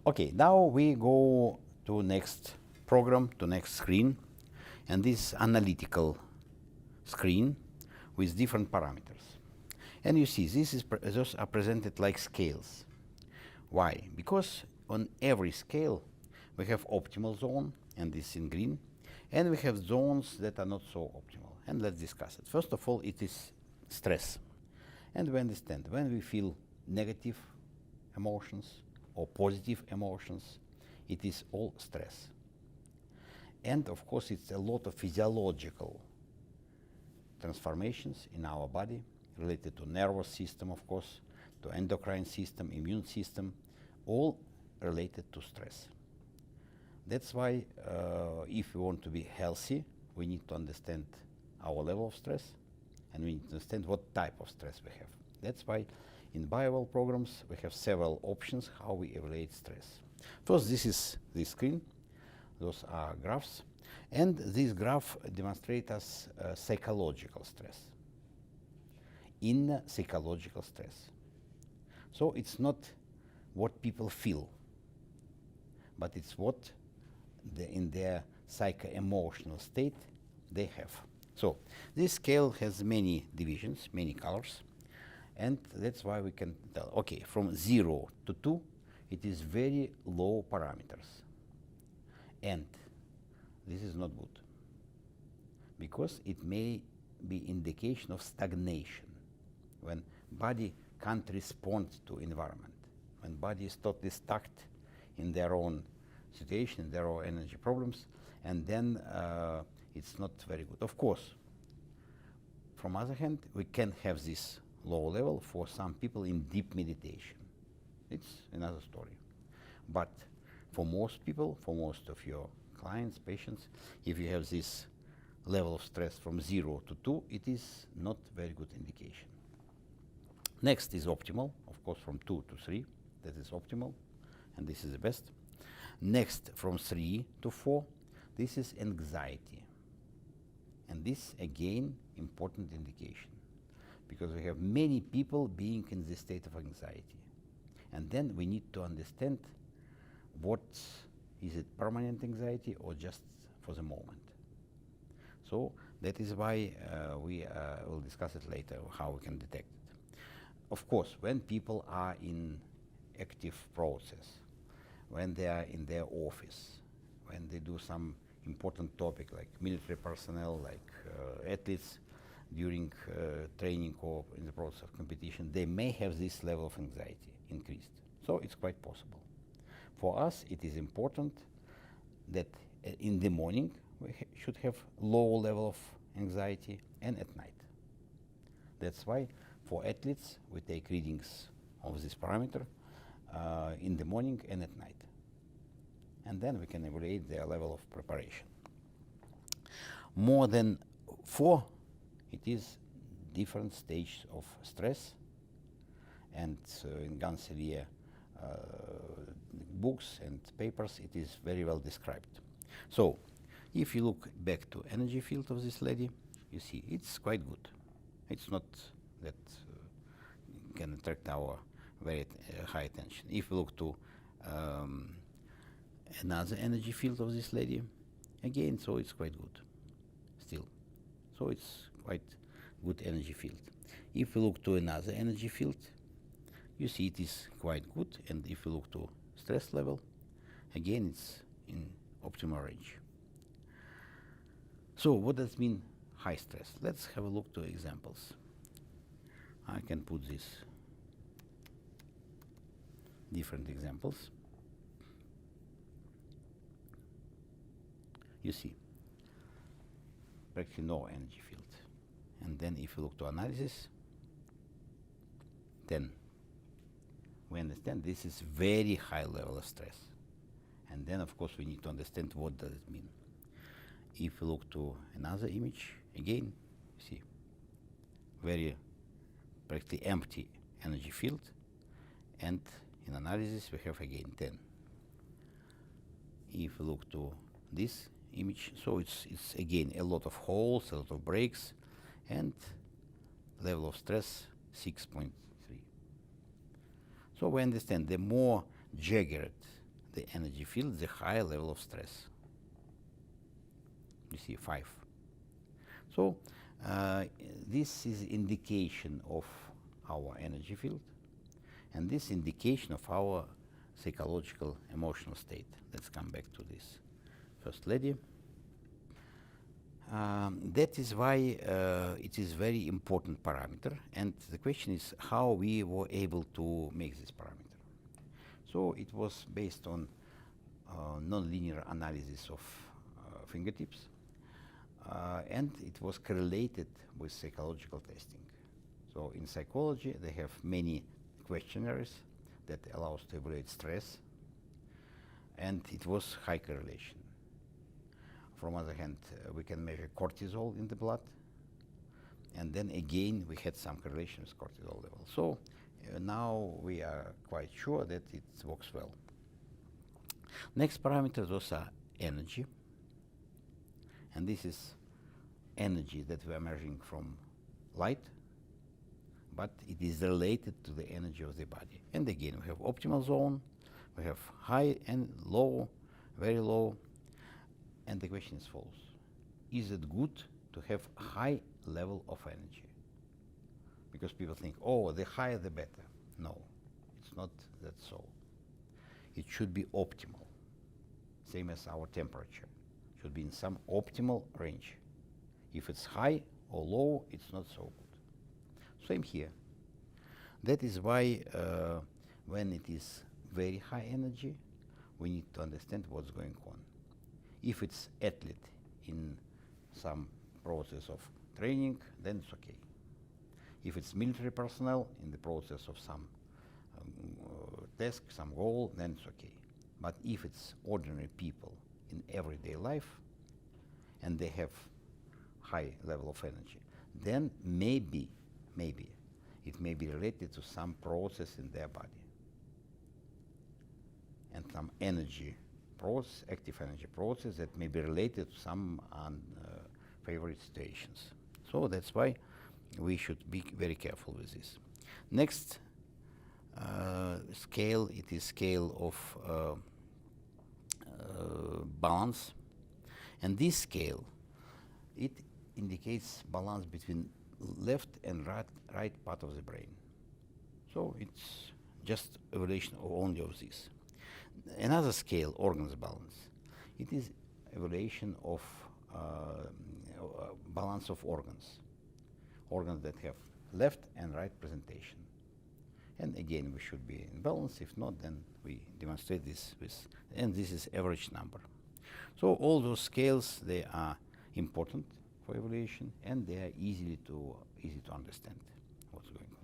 Okay, now we go to next program, to next screen, and this analytical screen with different parameters. And you see, those are presented like scales. Why? Because on every scale we have optimal zone, and this in green, and we have zones that are not so optimal. And let's discuss it. First of all, it is stress. And we understand when we feel negative emotions or positive emotions, it is all stress. And of course, it's a lot of physiological transformations in our body related to nervous system, of course, to endocrine system, immune system, all related to stress. That's why if we want to be healthy, we need to understand our level of stress, and we need to understand what type of stress we have. That's why in BioWell programs we have several options how we evaluate stress. First, this is the screen. Those are graphs. And this graph demonstrates us psychological stress. In psychological stress. So it's not what people feel, but it's what in their psycho-emotional state they have. So this scale has many divisions, many colors, and that's why we can tell, okay, from 0 to 2, it is very low parameters. And this is not good, because it may be indication of stagnation, when body can't respond to environment, when body is totally stuck in their own situation, their own energy problems, and then it's not very good. Of course, from other hand, we can have this low level for some people in deep meditation. It's another story. But for most people, for most of your clients, patients, if you have this level of stress from 0 to 2, it is not very good indication. Next is optimal, of course, from 2 to 3, that is optimal, and this is the best. Next, from 3 to 4, this is anxiety. And this, again, important indication, because we have many people being in this state of anxiety. And then we need to understand what is it, permanent anxiety or just for the moment. So that is why we will discuss it later, how we can detect it. Of course, when people are in active process, when they are in their office, when they do some important topic like military personnel, like athletes during training or in the process of competition, they may have this level of anxiety increased. So it's quite possible. For us, it is important that in the morning we should have low level of anxiety, and at night. That's why for athletes we take readings of this parameter in the morning and at night. And then we can evaluate their level of preparation. More than 4, it is different stages of stress, and in Gansevier books and papers it is very well described. So if you look back to energy field of this lady, you see it's quite good. It's not that can attract our very high attention. If you look to another energy field of this lady, again, so it's quite good still. So it's quite good energy field. If you look to another energy field, you see it is quite good, and if you look to stress level, again it's in optimal range. So what does mean high stress? Let's have a look to examples. I can put these different examples. You see practically no energy field. And then if you look to analysis, then we understand this is very high level of stress. And then of course we need to understand what does it mean. If you look to another image, again, you see very practically empty energy field, and in analysis we have again 10. If you look to this image, so it's again a lot of holes, a lot of breaks, and level of stress 6.3. So we understand the more jagged the energy field, the higher level of stress. You see 5. So this is indication of our energy field, and this indication of our psychological emotional state. Let's come back to this first lady. That is why it is very important parameter, and the question is how we were able to make this parameter. So it was based on nonlinear analysis of fingertips, and it was correlated with psychological testing. So in psychology, they have many questionnaires that allow us to evaluate stress, and it was high correlation. From other hand, we can measure cortisol in the blood, and then again we had some correlation with cortisol level. So now we are quite sure that it works well. Next parameter, those are energy, and this is energy that we are measuring from light, but it is related to the energy of the body. And again, we have optimal zone, we have high and low, very low, and the question is false. Is it good to have high level of energy? Because people think, oh, the higher the better. No, it's not that so. It should be optimal, same as our temperature. It should be in some optimal range. If it's high or low, it's not so good. Same here. That is why when it is very high energy, we need to understand what's going on. If it's athlete in some process of training, then it's okay. If it's military personnel in the process of some task, some goal, then it's okay. But if it's ordinary people in everyday life and they have high level of energy, then maybe it may be related to some process in their body and some energy process, active energy process that may be related to some favorite situations. So that's why we should be very careful with this. Next scale, it is scale of balance, and this scale, it indicates balance between left and right part of the brain. So it's just evaluation of only of this. Another scale, organs balance, it is evaluation of balance of organs that have left and right presentation. And again, we should be in balance. If not, then we demonstrate this with, and this is average number. So all those scales, they are important for evaluation, and they are easy to understand what's going on.